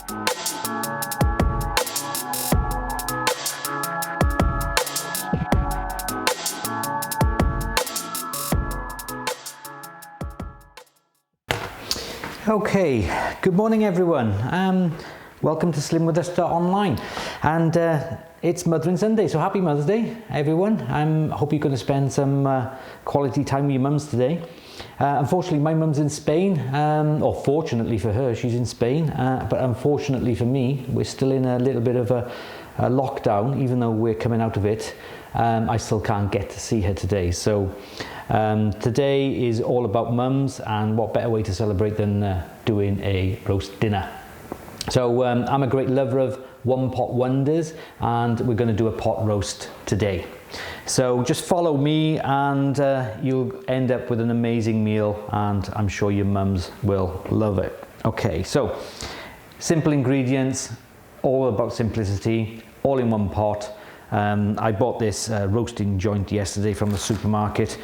Okay, good morning everyone. Welcome to slimwithus.online, and it's Mothering Sunday, so happy Mother's Day everyone. I hope you're going to spend some quality time with your mums today. Unfortunately my mum's in Spain, or fortunately for her she's in Spain, but unfortunately for me we're still in a little bit of a lockdown. Even though we're coming out of it, I still can't get to see her today. So today is all about mums, and what better way to celebrate than doing a roast dinner. So I'm a great lover of one pot wonders, and we're going to do a pot roast today. So just follow me and you'll end up with an amazing meal, and I'm sure your mums will love it. Okay, so simple ingredients, all about simplicity, all in one pot. I bought this roasting joint yesterday from the supermarket,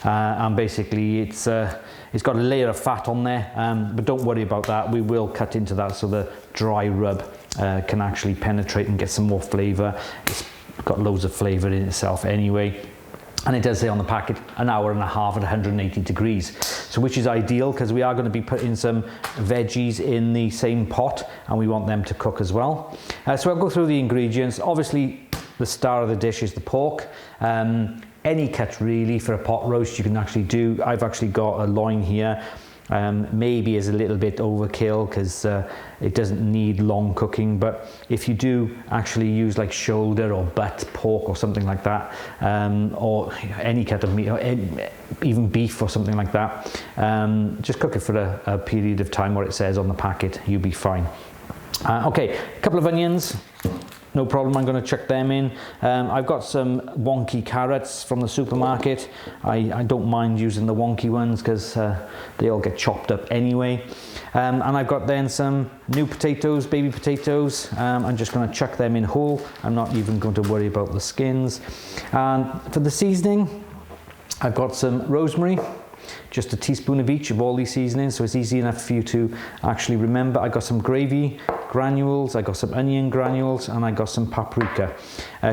and basically it's got a layer of fat on there, but don't worry about that. We will cut into that so the dry rub can actually penetrate and get some more flavour. It's got loads of flavour in itself anyway. And it does say on the packet an hour and a half at 180 degrees, so which is ideal because we are going to be putting some veggies in the same pot and we want them to cook as well. So I'll go through the ingredients. Obviously the star of the dish is the pork. Any cut really for a pot roast you can actually do. I've actually got a loin here. Maybe is a little bit overkill because it doesn't need long cooking, but if you do actually use like shoulder or butt pork or something like that, or any cut of meat, or even beef or something like that, just cook it for a period of time where it says on the packet. You'll be fine. Okay, a couple of onions. No problem, I'm going to chuck them in. I've got some wonky carrots from the supermarket. I don't mind using the wonky ones because they all get chopped up anyway. And I've got then some new potatoes, baby potatoes. I'm just going to chuck them in whole. I'm not even going to worry about the skins. And for the seasoning, I've got some rosemary. Just a teaspoon of each of all these seasonings, so it's easy enough for you to actually remember. I got some gravy granules, I got some onion granules, and I got some paprika.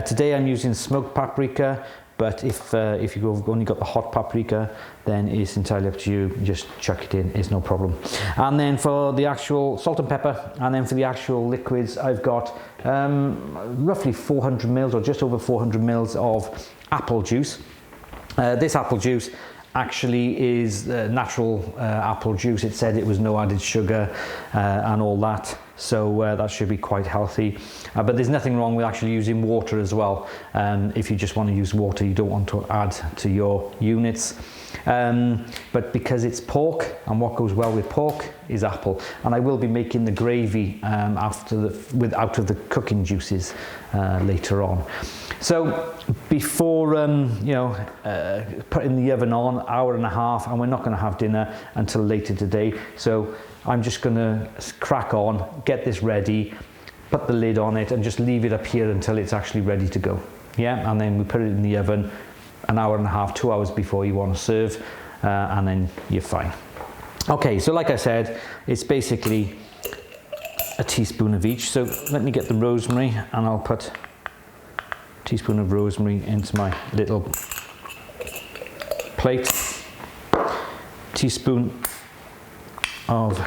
Today I'm using smoked paprika, but if you've only got the hot paprika, then it's entirely up to you. Just chuck it in, it's no problem. And then for the actual salt and pepper, and then for the actual liquids, I've got roughly 400 mils or just over 400 mils of apple juice. This apple juice actually is natural apple juice. It said it was no added sugar and all that, so that should be quite healthy. But there's nothing wrong with actually using water as well. If you just want to use water, you don't want to add to your units. But because it's pork, and what goes well with pork is apple, and I will be making the gravy out of the cooking juices later on. So before put in the oven on, hour and a half, and we're not going to have dinner until later today, so I'm just going to crack on, get this ready, put the lid on it, and just leave it up here until it's actually ready to go. Yeah, and then we put it in the oven an hour and a half, 2 hours before you want to serve, and then you're fine. Okay, so like I said, it's basically a teaspoon of each. So let me get the rosemary, and I'll put a teaspoon of rosemary into my little plate. Teaspoon of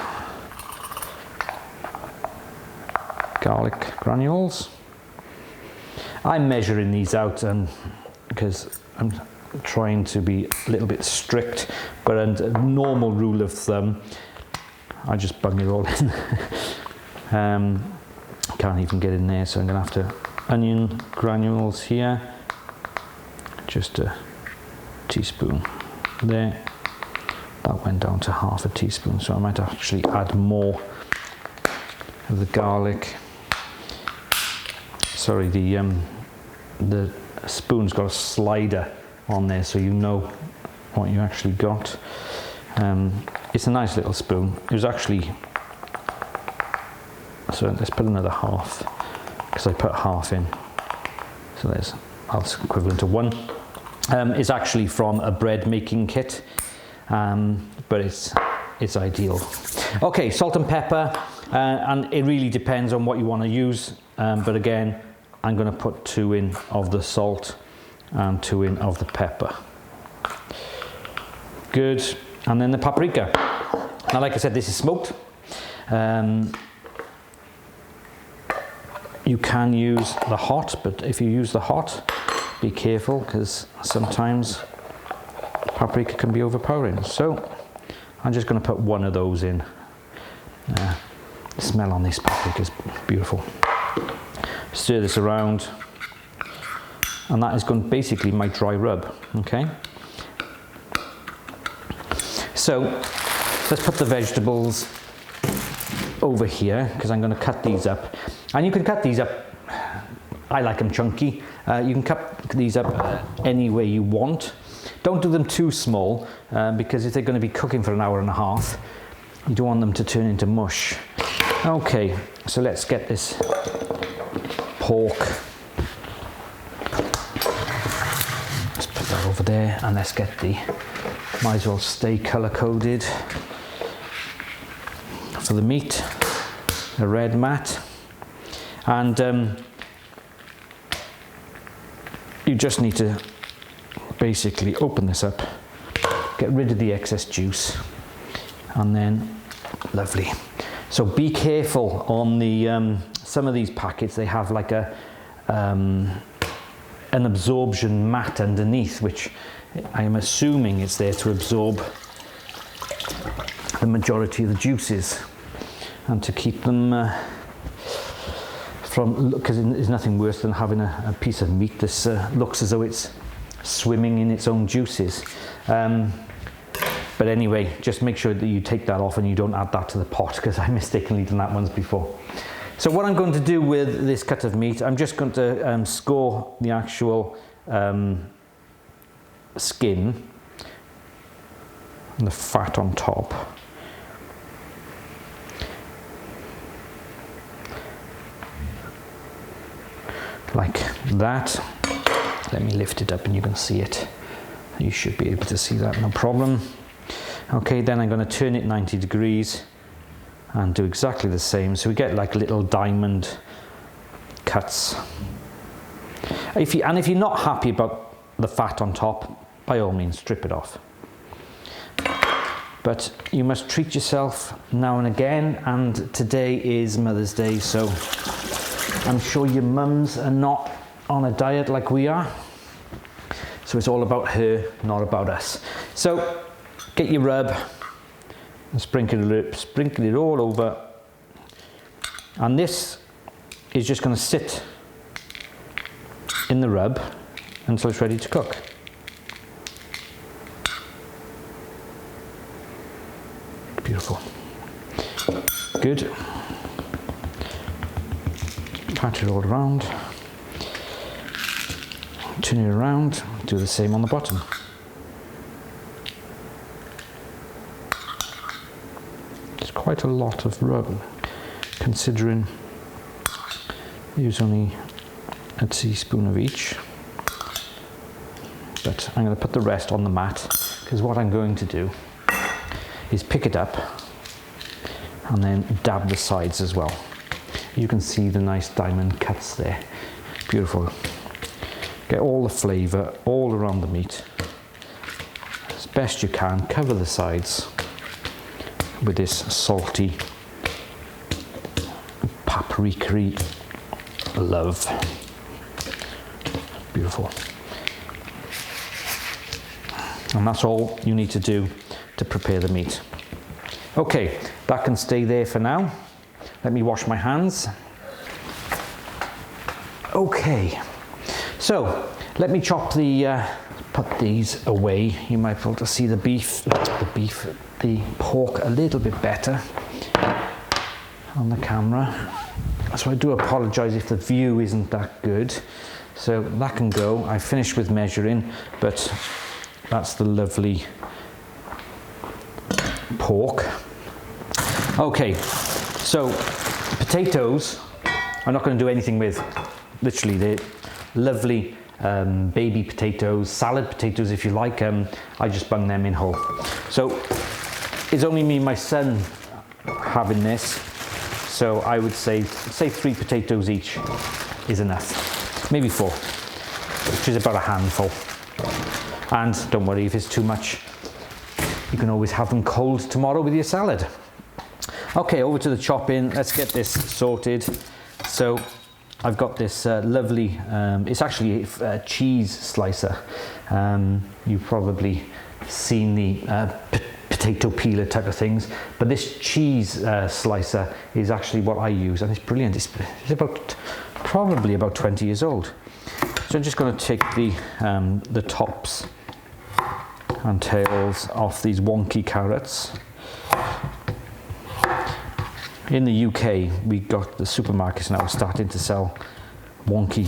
garlic granules. I'm measuring these out because I'm trying to be a little bit strict, but a normal rule of thumb, I just bung it all in. Can't even get in there, so I'm going to have to onion granules here, just a teaspoon there. That went down to half a teaspoon, so I might actually add more of the garlic. Sorry, the spoon's got a slider on there, so you know what you actually got. It's a nice little spoon. It was actually, so let's put another half, because I put half in, so that's equivalent to one. It's actually from a bread making kit, but it's ideal. Okay, salt and pepper. and it really depends on what you want to use, but again, I'm going to put 2 in of the salt and 2 in of the pepper. Good. And then the paprika. Now, like I said, this is smoked. You can use the hot, but if you use the hot, be careful, because sometimes paprika can be overpowering. So I'm just going to put 1 of those in. The smell on this paprika is beautiful. Stir this around, and that is going to basically my dry rub. Okay. So let's put the vegetables over here, because I'm going to cut these up. And you can cut these up, I like them chunky. You can cut these up any way you want. Don't do them too small, because if they're going to be cooking for an hour and a half, you don't want them to turn into mush. Okay, so let's get this pork. Let's put that over there, and let's get the, might as well stay color coded for the meat, a red mat. And you just need to basically open this up, get rid of the excess juice, and then lovely. So be careful on the some of these packets, they have like a an absorption mat underneath, which I am assuming is there to absorb the majority of the juices and to keep them from, because there's nothing worse than having a piece of meat that looks as though it's swimming in its own juices. But anyway, just make sure that you take that off and you don't add that to the pot, because I mistakenly done that once before. So what I'm going to do with this cut of meat, I'm just going to score the actual skin and the fat on top. Like that. Let me lift it up and you can see it. You should be able to see that, no problem. Okay, then I'm going to turn it 90 degrees and do exactly the same. So we get like little diamond cuts. If you're not happy about the fat on top, by all means, strip it off. But you must treat yourself now and again, and today is Mother's Day, so I'm sure your mums are not on a diet like we are. So it's all about her, not about us. So get your rub and sprinkle it all over. And this is just going to sit in the rub until it's ready to cook. Beautiful. Good. Pat it all around. Turn it around. Do the same on the bottom. It's quite a lot of rub, considering I use only a teaspoon of each. But I'm going to put the rest on the mat, because what I'm going to do is pick it up and then dab the sides as well. You can see the nice diamond cuts there. Beautiful. Get all the flavour all around the meat. As best you can, cover the sides with this salty, paprika-y love. Beautiful. And that's all you need to do to prepare the meat. Okay, that can stay there for now. Let me wash my hands. Okay, so let me chop put these away. You might be able to see the pork a little bit better on the camera. So I do apologize if the view isn't that good. So that can go. I finished with measuring, but that's the lovely pork. Okay, so potatoes, I'm not going to do anything with. Literally, they're lovely baby potatoes, salad potatoes if you like. I just bung them in whole. So it's only me and my son having this. So I would say 3 potatoes each is enough. Maybe 4, which is about a handful. And don't worry if it's too much. You can always have them cold tomorrow with your salad. Okay, over to the chopping. Let's get this sorted. So I've got this lovely, it's actually a cheese slicer. You've probably seen the potato peeler type of things, but this cheese slicer is actually what I use, and it's brilliant. It's probably about 20 years old. So I'm just going to take the tops and tails off these wonky carrots. In the UK, we got the supermarkets now starting to sell wonky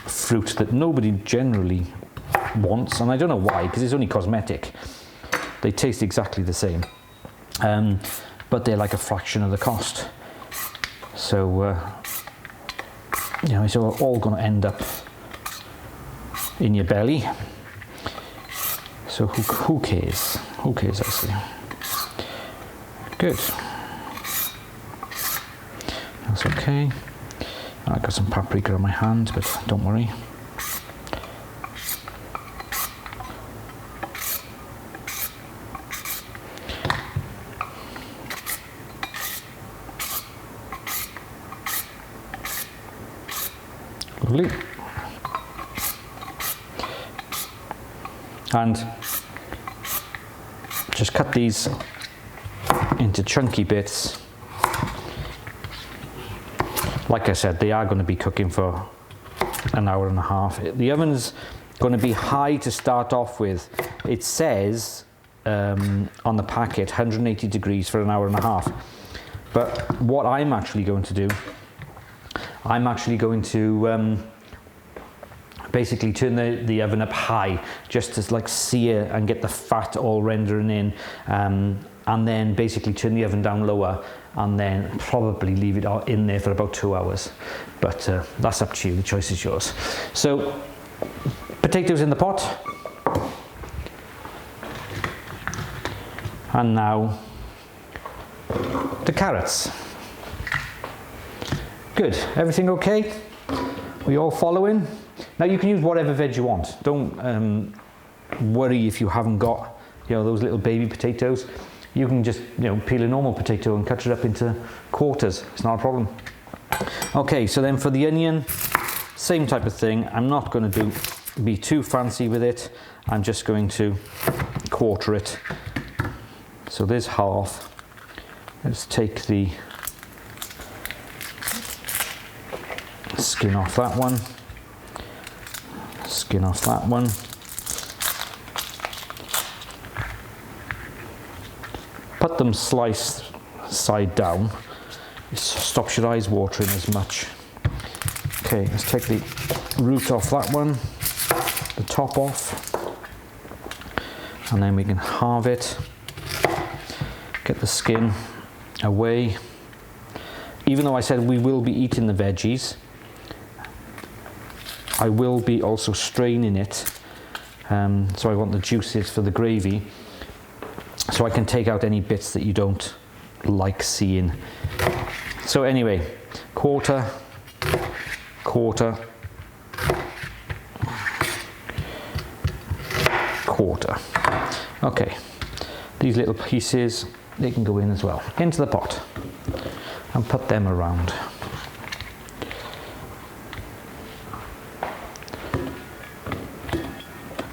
fruit that nobody generally wants, and I don't know why, because it's only cosmetic. They taste exactly the same, but they're like a fraction of the cost. So, you know, it's all going to end up in your belly. So who cares? Who cares, I say. Good. That's okay. I got some paprika on my hand, but don't worry. Lovely. And just cut these into chunky bits. Like I said, they are going to be cooking for an hour and a half. The oven's going to be high to start off with. It says on the packet 180 degrees for an hour and a half. But what I'm actually going to do, I'm actually going to basically turn the oven up high, just to like sear and get the fat all rendering in, and then basically turn the oven down lower, and then probably leave it in there for about 2 hours. But that's up to you, the choice is yours. So potatoes in the pot, and now the carrots. Good, everything okay? We all following? Now you can use whatever veg you want. Don't worry if you haven't got, you know, those little baby potatoes. You can just, you know, peel a normal potato and cut it up into quarters. It's not a problem. Okay, so then for the onion, same type of thing. I'm not going to be too fancy with it. I'm just going to quarter it. So there's half. Let's take the skin off that one. Skin off that one. Put them sliced side down. It stops your eyes watering as much. Okay, let's take the root off that one, the top off, and then we can halve it. Get the skin away. Even though I said we will be eating the veggies, I will be also straining it, so I want the juices for the gravy, so I can take out any bits that you don't like seeing. So anyway, quarter, quarter, quarter. Okay, these little pieces, they can go in as well, into the pot, and put them around.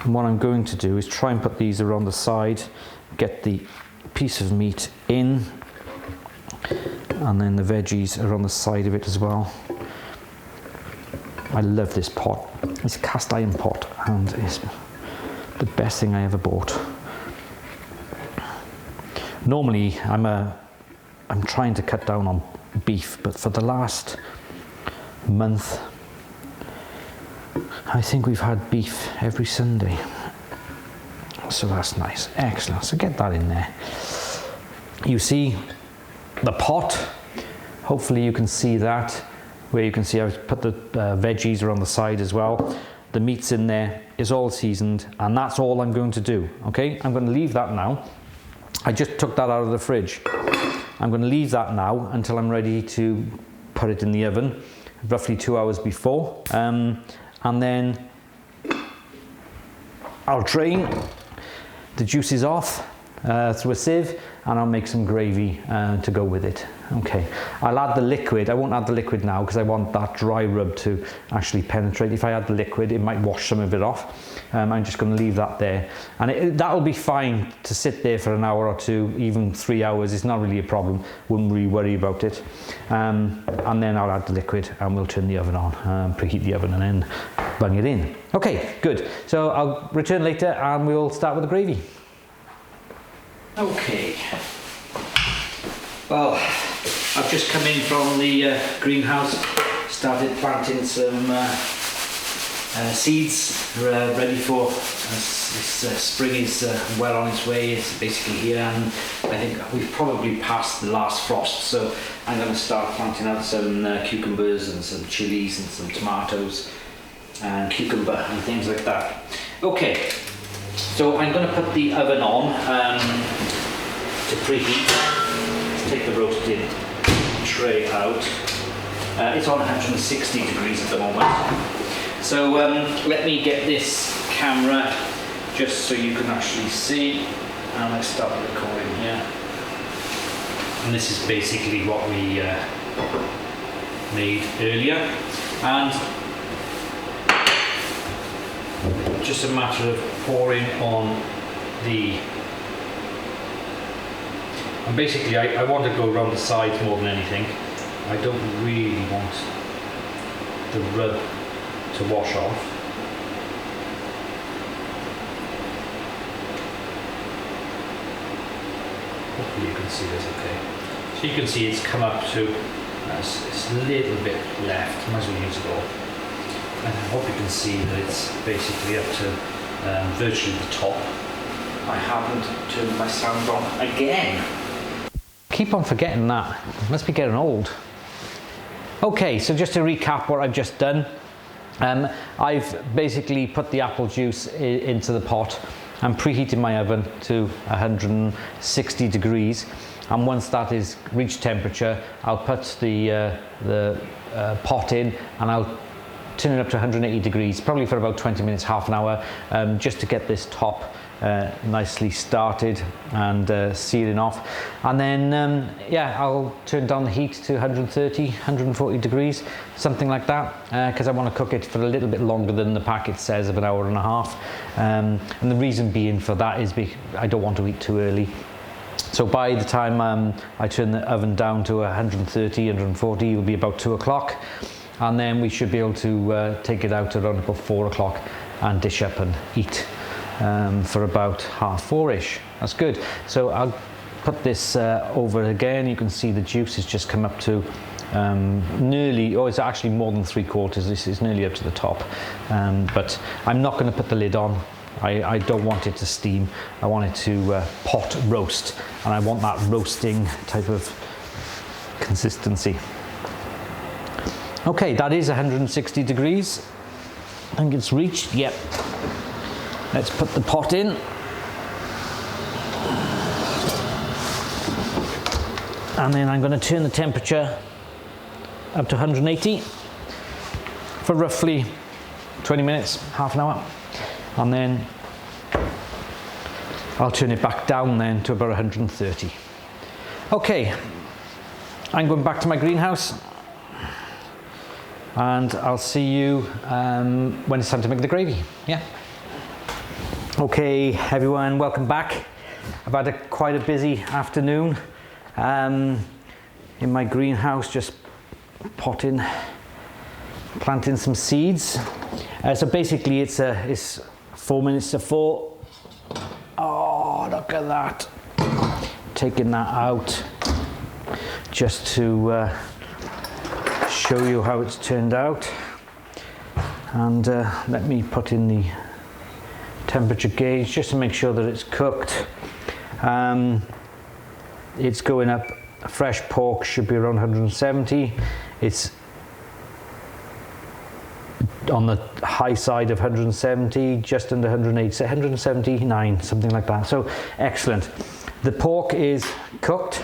And what I'm going to do is try and put these around the side, get the piece of meat in, and then the veggies are on the side of it as well. I love this pot. It's a cast iron pot, and it's the best thing I ever bought. Normally I'm trying to cut down on beef, but for the last month I think we've had beef every Sunday, so that's nice. Excellent. So get that in there. You see the pot, hopefully you can see that, where you can see I've put the veggies are on the side as well. The meat's in there, is all seasoned, and that's all I'm going to do. Okay, I'm going to leave that now. I just took that out of the fridge. I'm going to leave that now until I'm ready to put it in the oven, roughly 2 hours before. And then I'll drain the juices off through a sieve, and I'll make some gravy to go with it. Okay, I'll add the liquid. I won't add the liquid now because I want that dry rub to actually penetrate. If I add the liquid, it might wash some of it off. I'm just going to leave that there, and that'll be fine to sit there for an hour or two, even 3 hours. It's not really a problem. Wouldn't really worry about it. And then I'll add the liquid, and we'll turn the oven on, preheat the oven, and then bung it in. Okay, good. So I'll return later, and we'll start with the gravy. Okay. Well, I've just come in from the greenhouse, started planting some seeds ready for this spring is well on its way. It's basically here, and I think we've probably passed the last frost, so I'm going to start planting out some cucumbers and some chilies and some tomatoes and cucumber and things like that. Okay, so I'm going to put the oven on to preheat. Take the roasted tray out. It's on 160 degrees at the moment. So let me get this camera just so you can actually see. And I start the recording here. And this is basically what we made earlier. And just a matter of pouring on the. And basically, I want to go around the sides more than anything. I don't really want the rub to wash off. Hopefully you can see this okay. So you can see it's come up to, it's a little bit left, might as well use it all. And I hope you can see that it's basically up to virtually the top. I haven't turned my sound on again. Keep on forgetting that. Must be getting old. Okay, so just to recap what I've just done, I've basically put the apple juice into the pot and preheated my oven to 160 degrees. And once that is reached temperature, I'll put the pot in, and I'll turn it up to 180 degrees, probably for about 20 minutes, half an hour, just to get this top nicely started and sealing off. And then yeah, I'll turn down the heat to 130, 140 degrees, something like that, because I want to cook it for a little bit longer than the packet says, of an hour and a half. And the reason being for that is I don't want to eat too early. So by the time I turn the oven down to 130, 140, it'll be about 2 o'clock. And then we should be able to take it out around about 4 o'clock and dish up and eat for about 4:30ish. That's good. So I'll put this over again. You can see the juice has just come up to nearly, it's actually more than 3/4. This is nearly up to the top. But I'm not going to put the lid on. I don't want it to steam. I want it to pot roast, and I want that roasting type of consistency. Okay, that is 160 degrees. I think it's reached, yep. Let's put the pot in. And then I'm going to turn the temperature up to 180 for roughly 20 minutes, half an hour. And then I'll turn it back down then to about 130. Okay, I'm going back to my greenhouse, and I'll see you when it's time to make the gravy. Yeah. Okay, everyone, welcome back. I've had quite a busy afternoon in my greenhouse, just planting some seeds. So basically, it's 4 minutes to 4. Oh, look at that! Taking that out just to show you how it's turned out. And let me put in the temperature gauge just to make sure that it's cooked. It's going up. Fresh pork should be around 170. It's on the high side of 170, just under 180, so 179, something like that. So excellent. The pork is cooked.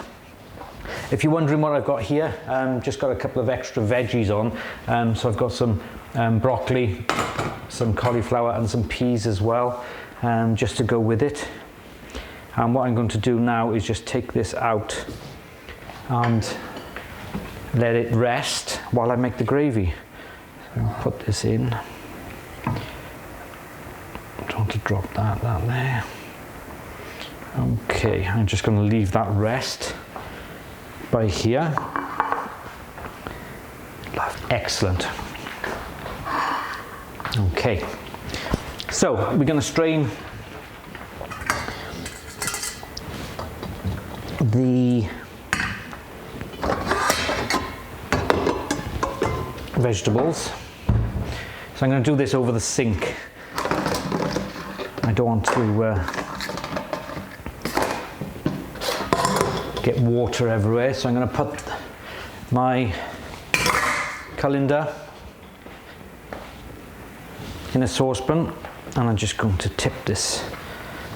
If you're wondering what I've got here, just got a couple of extra veggies on. So I've got some broccoli, some cauliflower and some peas as well, just to go with it. And what I'm going to do now is just take this out and let it rest while I make the gravy. So I'll put this in. Don't want to drop that there. Okay, I'm just going to leave that rest by here. Excellent. Okay, so we're going to strain the vegetables. So I'm going to do this over the sink. I don't want to get water everywhere, so I'm going to put my colander in a saucepan, and I'm just going to tip this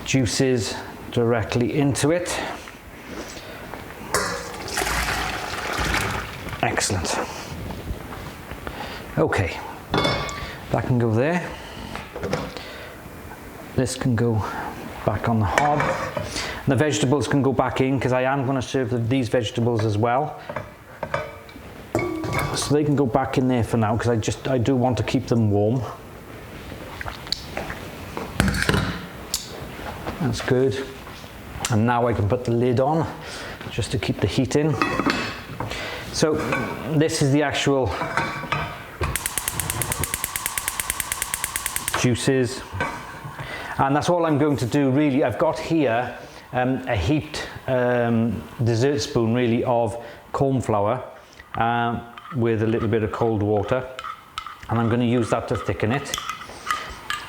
juices directly into it. Excellent. Okay, that can go there. This can go back on the hob. The vegetables can go back in because I am going to serve these vegetables as well. So they can go back in there for now because I do want to keep them warm. That's good. And now I can put the lid on just to keep the heat in. So this is the actual juices. And that's all I'm going to do really. I've got here a heaped dessert spoon really of corn flour with a little bit of cold water, and I'm going to use that to thicken it.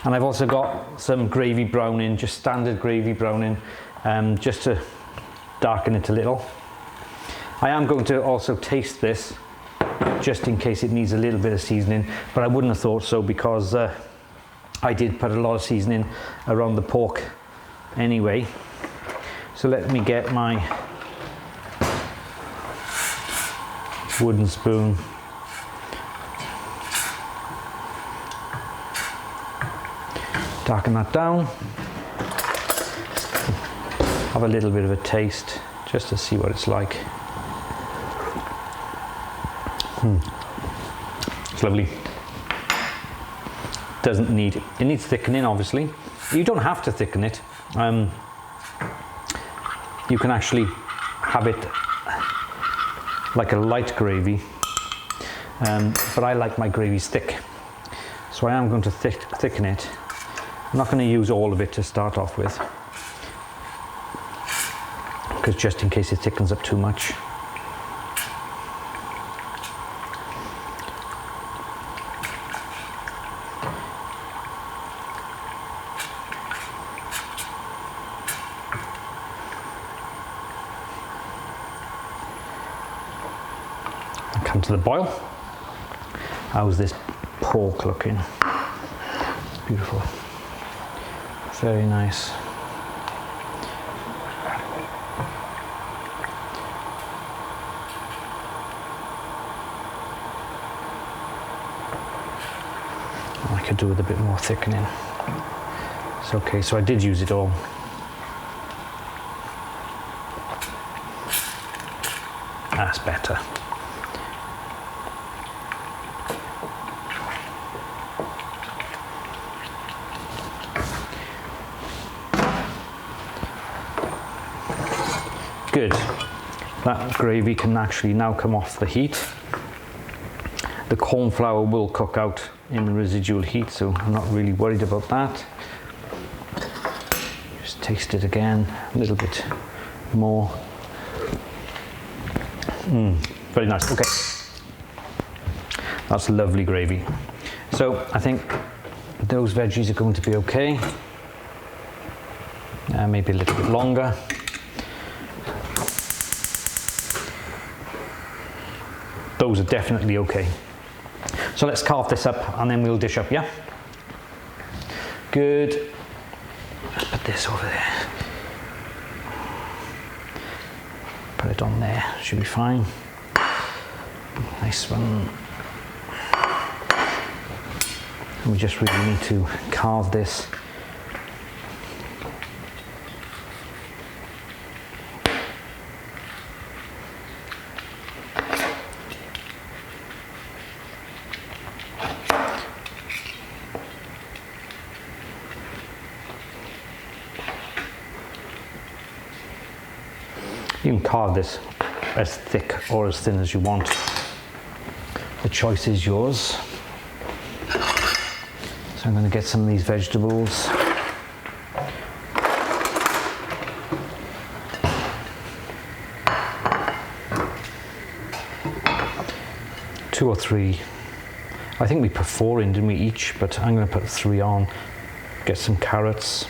And I've also got some gravy browning, just standard gravy browning, just to darken it a little. I am going to also taste this just in case it needs a little bit of seasoning, but I wouldn't have thought so because I did put a lot of seasoning around the pork anyway. So let me get my wooden spoon. Darken that down. Have a little bit of a taste just to see what it's like. It's lovely. Doesn't need, it needs thickening obviously. You don't have to thicken it. You can actually have it like a light gravy, but I like my gravies thick. So I am going to thicken it. I'm not going to use all of it to start off with, because just in case it thickens up too much. Come to the boil. How's this pork looking? Beautiful. Very nice. I could do with a bit more thickening. It's okay, so I did use it all. That's better. Good. That gravy can actually now come off the heat. The corn flour will cook out in the residual heat, so I'm not really worried about that. Just taste it again, a little bit more. Very nice. Okay. That's lovely gravy. So I think those veggies are going to be okay. Maybe a little bit longer. Those are definitely okay. So let's carve this up and then we'll dish up, yeah? Good. Let's put this over there. Put a bit on there, should be fine. Nice one. And we just really need to carve this. You can carve this as thick or as thin as you want. The choice is yours. So I'm going to get some of these vegetables. Two or three. I think we put 4 in, didn't we, each? But I'm going to put 3 on. Get some carrots.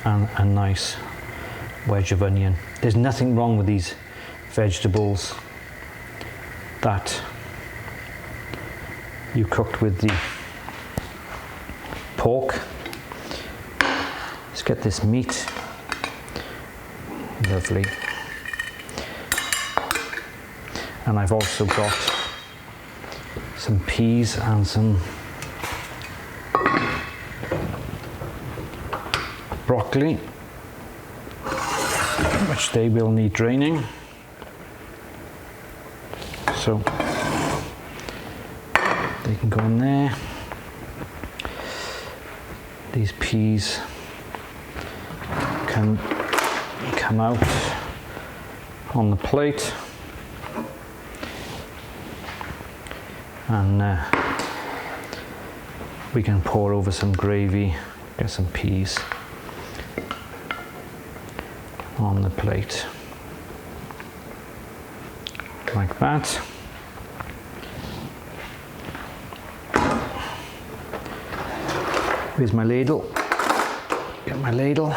And a nice wedge of onion. There's nothing wrong with these vegetables that you cooked with the pork. Let's get this meat. Lovely. And I've also got some peas and some broccoli, which they will need draining. So they can go in there. These peas can come out on the plate, and we can pour over some gravy, get some peas on the plate like that. Here's my ladle. Get my ladle.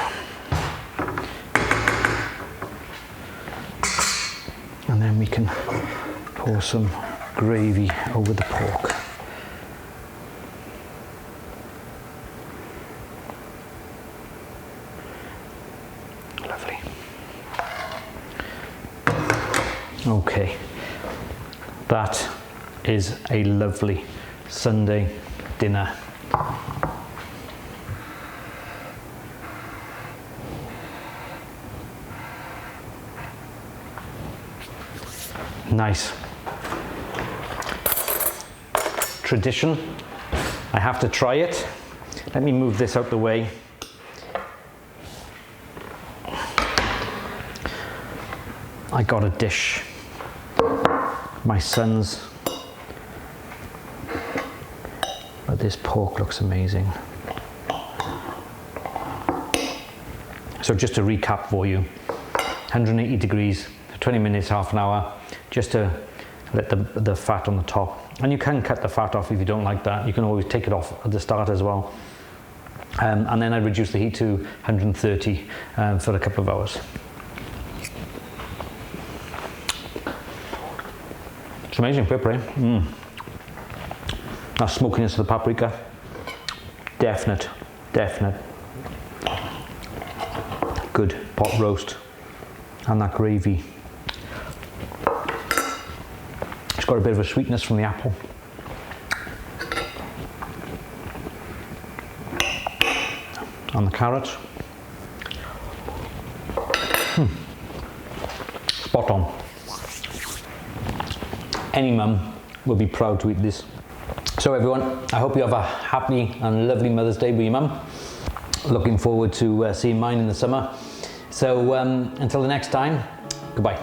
And then we can pour some gravy over the pork. Lovely. Okay, that is a lovely Sunday dinner. Nice. Tradition. I have to try it. Let me move this out the way. I got a dish. My son's. But this pork looks amazing. So just to recap for you, 180 degrees for 20 minutes, half an hour, just to let the fat on the top. And you can cut the fat off if you don't like that. You can always take it off at the start as well. And then I reduce the heat to 130 for a couple of hours. It's amazing pepper, eh? That smokiness of the paprika, definite. Good pot roast, and that gravy. It's got a bit of a sweetness from the apple. And the carrots. Spot on. Any mum will be proud to eat this. So everyone, I hope you have a happy and lovely Mother's Day with your mum. Looking forward to seeing mine in the summer. So until the next time, goodbye.